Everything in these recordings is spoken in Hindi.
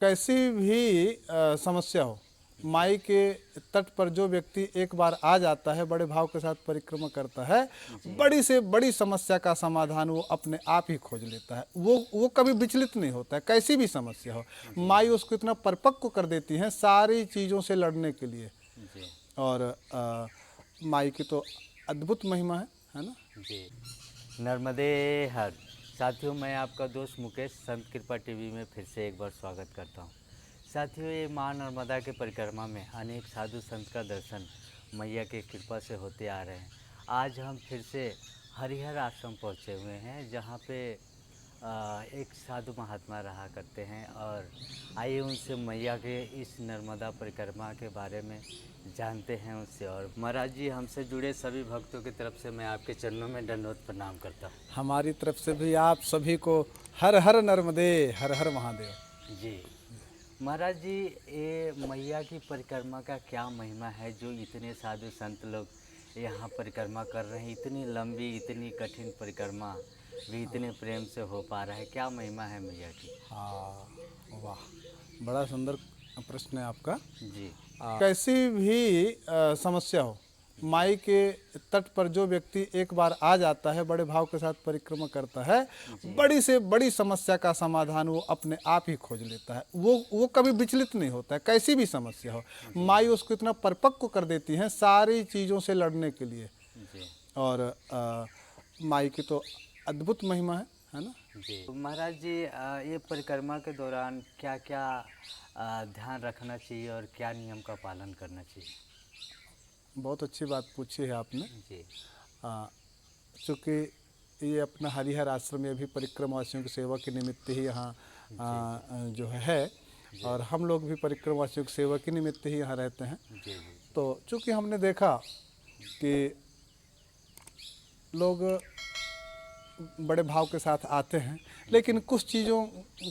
कैसी भी समस्या हो, माई के तट पर जो व्यक्ति एक बार आ जाता है, बड़े भाव के साथ परिक्रमा करता है, जी, बड़ी से बड़ी समस्या का समाधान वो अपने आप ही खोज लेता है। वो कभी विचलित नहीं होता है, कैसी भी समस्या हो। जी, माई उसको इतना परिपक्व कर देती हैं सारी चीज़ों से लड़ने के लिए। जी, और माई की तो अद्भुत महिमा है ना। जी। नर्मदे हर। साथियों, मैं आपका दोस्त मुकेश संत कृपा टीवी में फिर से एक बार स्वागत करता हूँ। साथियों, ये माँ नर्मदा के परिक्रमा में अनेक साधु संत का दर्शन मैया की कृपा से होते आ रहे हैं। आज हम फिर से हरिहर आश्रम पहुँचे हुए हैं, जहाँ पे एक साधु महात्मा रहा करते हैं। और आइए उनसे मैया के इस नर्मदा परिक्रमा के बारे में जानते हैं उनसे। और महाराज जी, हमसे जुड़े सभी भक्तों की तरफ से मैं आपके चरणों में दंडवत प्रणाम करता हूँ। हमारी तरफ से भी आप सभी को हर हर नर्मदे, हर हर महादेव। जी महाराज जी, ये मैया की परिक्रमा का क्या महिमा है जो इतने साधु संत लोग यहाँ परिक्रमा कर रहे हैं? इतनी लंबी, इतनी कठिन परिक्रमा भी इतने प्रेम से हो पा रहा है, क्या महिमा है मैया की? हाँ, वाह, बड़ा सुंदर प्रश्न है आपका। जी, कैसी भी समस्या हो, माई के तट पर जो व्यक्ति एक बार आ जाता है, बड़े भाव के साथ परिक्रमा करता है, जी, बड़ी से बड़ी समस्या का समाधान वो अपने आप ही खोज लेता है। वो कभी विचलित नहीं होता है, कैसी भी समस्या हो। जी, माई उसको इतना परिपक्व कर देती हैं सारी चीज़ों से लड़ने के लिए। जी, और माई की तो अद्भुत महिमा है ना। जी। तो महाराज जी, ये परिक्रमा के दौरान क्या क्या ध्यान रखना चाहिए और क्या नियम का पालन करना चाहिए? बहुत अच्छी बात पूछी है आपने। जी, चूँकि ये अपना हरिहर आश्रम ये भी परिक्रमवासियों की सेवा के निमित्त ही यहाँ जी, जो है। जी, और हम लोग भी परिक्रमवासियों की सेवा के निमित्त ही यहाँ रहते हैं। जी, जी, तो चूँकि हमने देखा कि लोग बड़े भाव के साथ आते हैं, लेकिन कुछ चीज़ों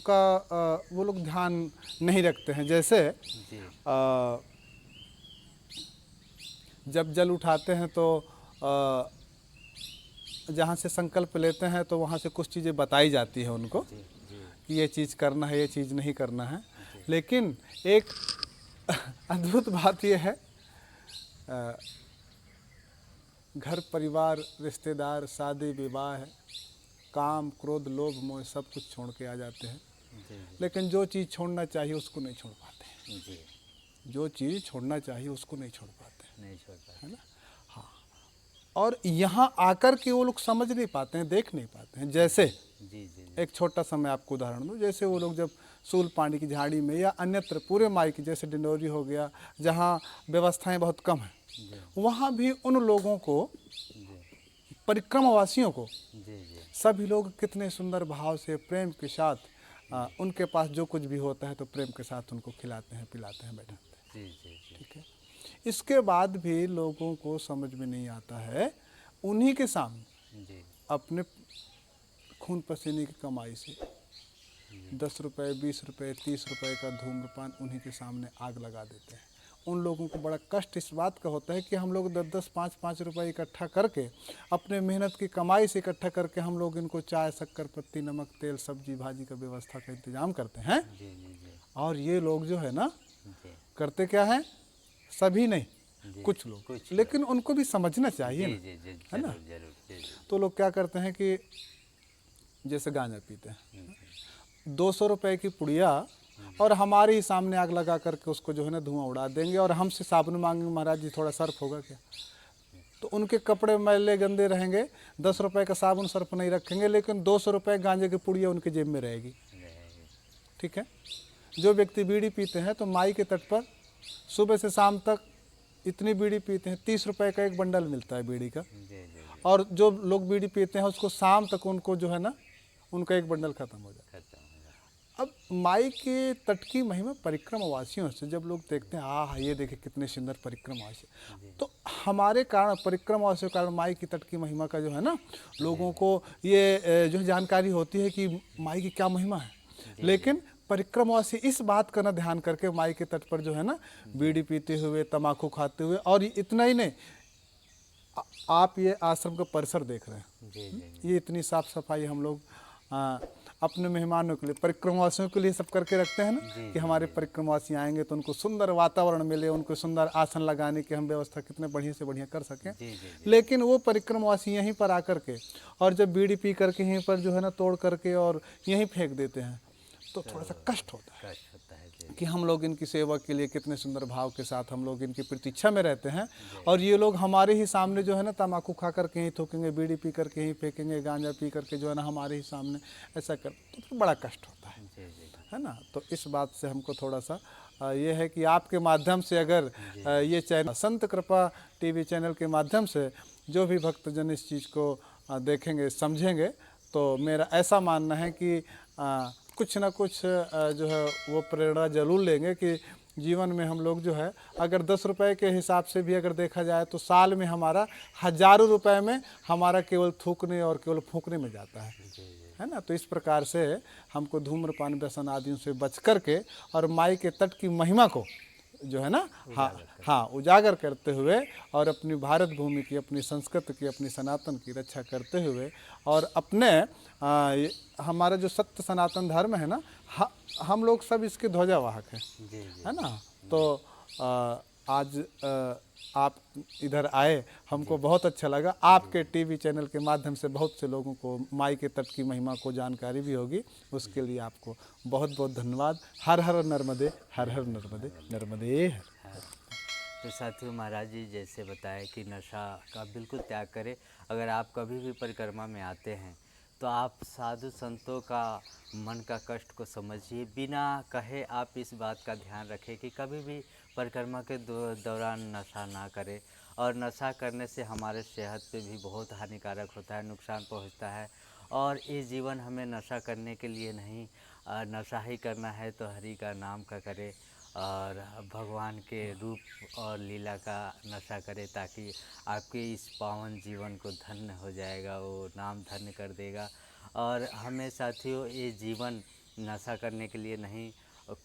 का वो लोग ध्यान नहीं रखते हैं। जैसे जी, जब जल उठाते हैं तो जहाँ से संकल्प लेते हैं तो वहाँ से कुछ चीज़ें बताई जाती है उनको जी, जी, कि ये चीज़ करना है, ये चीज़ नहीं करना है। जी, लेकिन एक अद्भुत बात यह है, अ, घर परिवार रिश्तेदार शादी विवाह है, काम क्रोध लोभ मोह सब कुछ छोड़ के आ जाते हैं। जी, लेकिन जो चीज़ छोड़ना चाहिए उसको नहीं छोड़ पाते जी, जी, हैं। जो चीज़ छोड़ना चाहिए उसको नहीं छोड़ पाते हैं, नहीं छोड़ पाते। है ना। हाँ, और यहाँ आकर के वो लोग समझ नहीं पाते हैं, देख नहीं पाते हैं। जैसे जी, जी, एक छोटा सा मैं आपको उदाहरण दूँ। जैसे वो लोग जब सूल पानी की झाड़ी में या अन्यत्र पूरे माई की, जैसे डिंडोरी हो गया, जहाँ व्यवस्थाएं बहुत कम हैं, जी, वहाँ भी उन लोगों को, जी, परिक्रमावासियों को, जी, जी, सभी लोग कितने सुंदर भाव से प्रेम के साथ उनके पास जो कुछ भी होता है तो प्रेम के साथ उनको खिलाते हैं, पिलाते हैं, बैठाते हैं। जी, जी, जी, ठीक है। इसके बाद भी लोगों को समझ में नहीं आता है, उन्हीं के सामने जी, अपने खून पसीने की कमाई से 10 रुपए 20 रुपए 30 रुपए का धूम्रपान उन्हीं के सामने आग लगा देते हैं। उन लोगों को बड़ा कष्ट इस बात का होता है कि हम लोग 10-10 5-5 रुपए इकट्ठा करके, अपने मेहनत की कमाई से इकट्ठा करके हम लोग इनको चाय शक्कर पत्ती नमक तेल सब्जी भाजी का व्यवस्था का इंतजाम करते हैं। जी, जी, जी, और ये लोग जो है ना, जी, करते क्या है, सभी नहीं, जी, कुछ लोग, कुछ लोग। लेकिन उनको भी समझना चाहिए जी, ना, जी, जी, है ना। जरूर, जरूर, जी, जी, तो लोग क्या करते हैं कि जैसे गांजा पीते हैं, 200 रुपए की पुड़िया, और हमारे ही सामने आग लगा करके उसको जो है ना धुआं उड़ा देंगे, और हमसे साबुन मांगेंगे, महाराज जी थोड़ा सर्फ होगा क्या। तो उनके कपड़े मैले गंदे रहेंगे, 10 रुपए का साबुन सर्फ नहीं रखेंगे, लेकिन 200 रुपए गांजे की पुड़िया उनकी जेब में रहेगी। रहेगी। ठीक है। जो व्यक्ति बीड़ी पीते हैं तो माई के तट पर सुबह से शाम तक इतनी बीड़ी पीते हैं, 30 रुपए का एक बंडल मिलता है बीड़ी का। जी, जी, जी, और जो लोग बीड़ी पीते हैं उसको शाम तक उनको जो है ना, उनका एक बंडल खत्म हो जाता है। खत्म हो जाता अब माई के तट की महिमा परिक्रमवासियों से जब लोग देखते हैं, हाँ ये देखिए कितने सुंदर परिक्रमवासी, तो हमारे कारण, परिक्रमवासियों के कारण माई की तट की महिमा का जो है ना, लोगों को ये जो जानकारी होती है कि माई की क्या महिमा है। जी, लेकिन परिक्रमवासी इस बात का ना ध्यान करके माई के तट पर जो है ना, बीड़ी पीते हुए, तम्बाकू खाते हुए, और इतना ही नहीं, आप ये आश्रम का परिसर देख रहे हैं, जी, जी, जी, ये इतनी साफ सफाई हम लोग अपने मेहमानों के लिए, परिक्रमवासियों के लिए सब करके रखते हैं ना कि हमारे परिक्रमवासी आएंगे तो उनको सुंदर वातावरण मिले, उनको सुंदर आसन लगाने की हम व्यवस्था कितने बढ़िया से बढ़िया कर सकें। लेकिन वो परिक्रमवासी यहीं पर आकर के और जब बीड़ी पी करके यहीं पर जो है ना तोड़ करके और यहीं फेंक देते हैं तो थोड़ा सा कष्ट होता है कि हम लोग इनकी सेवा के लिए कितने सुंदर भाव के साथ हम लोग इनकी प्रतीक्षा में रहते हैं और ये लोग हमारे ही सामने जो है ना तम्बाकू खा करके ही थूकेंगे, बीड़ी पी करके ही फेंकेंगे, गांजा पी करके जो है ना हमारे ही सामने ऐसा कर, तो फिर बड़ा कष्ट होता है ना। तो इस बात से हमको थोड़ा सा ये है कि आपके माध्यम से अगर ये चैनल संत कृपा टीवी चैनल के माध्यम से जो भी भक्तजन इस चीज़ को देखेंगे, समझेंगे, तो मेरा ऐसा मानना है कि कुछ ना कुछ जो है वो प्रेरणा जरूर लेंगे कि जीवन में हम लोग जो है अगर 10 रुपए के हिसाब से भी अगर देखा जाए तो साल में हमारा हज़ारों रुपए में हमारा केवल थूकने और केवल फूकने में जाता है ना। तो इस प्रकार से हमको धूम्रपान व्यसन आदियों से बच करके और माई के तट की महिमा को जो है ना हाँ उजागर करते हुए और अपनी भारत भूमि की, अपनी संस्कृति की, अपनी सनातन की रक्षा करते हुए और अपने हमारा जो सत्य सनातन धर्म है ना, हम लोग सब इसके ध्वजावाहक हैं, है ना। तो आज आप इधर आए, हमको बहुत अच्छा लगा। आपके टीवी चैनल के माध्यम से बहुत से लोगों को माई के तट की महिमा को जानकारी भी होगी, उसके लिए आपको बहुत बहुत धन्यवाद। हर हर नर्मदे, हर हर नर्मदे, नर्मदे हर। तो साथियों, महाराज जी जैसे बताया कि नशा का बिल्कुल त्याग करें। अगर आप कभी भी परिक्रमा में आते हैं तो आप साधु संतों का मन का कष्ट को समझिए, बिना कहे आप इस बात का ध्यान रखें कि कभी भी परिक्रमा के दौरान नशा ना करें। और नशा करने से हमारे सेहत पे भी बहुत हानिकारक होता है, नुकसान पहुंचता है। और ये जीवन हमें नशा करने के लिए नहीं, नशा ही करना है तो हरि का नाम का करें और भगवान के रूप और लीला का नशा करें, ताकि आपके इस पावन जीवन को धन्य हो जाएगा, वो नाम धन्य कर देगा। और हमें साथियों ये जीवन नशा करने के लिए नहीं,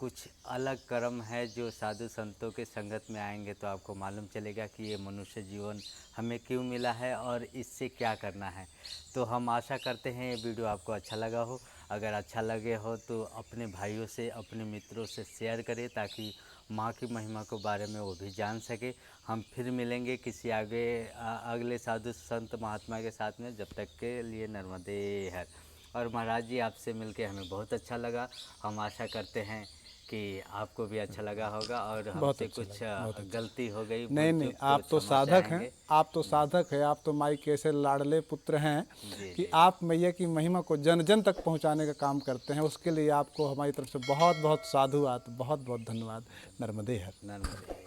कुछ अलग कर्म है जो साधु संतों के संगत में आएंगे तो आपको मालूम चलेगा कि ये मनुष्य जीवन हमें क्यों मिला है और इससे क्या करना है। तो हम आशा करते हैं ये वीडियो आपको अच्छा लगा हो। अगर अच्छा लगे हो तो अपने भाइयों से, अपने मित्रों से शेयर करें ताकि माँ की महिमा के बारे में वो भी जान सके। हम फिर मिलेंगे किसी अगले साधु संत महात्मा के साथ में। जब तक के लिए नर्मदे हर। और महाराज जी आपसे मिलके हमें बहुत अच्छा लगा। हम आशा करते हैं कि आपको भी अच्छा लगा होगा और हमसे कुछ गलती हो गई। नहीं, आप तो साधक हैं, आप तो साधक हैं, आप तो माई के ऐसे लाडले पुत्र हैं कि आप मैया की महिमा को जन जन तक पहुंचाने का काम करते हैं। उसके लिए आपको हमारी तरफ से बहुत बहुत साधुवाद, बहुत बहुत धन्यवाद। नर्मदे हर। नर्मदे।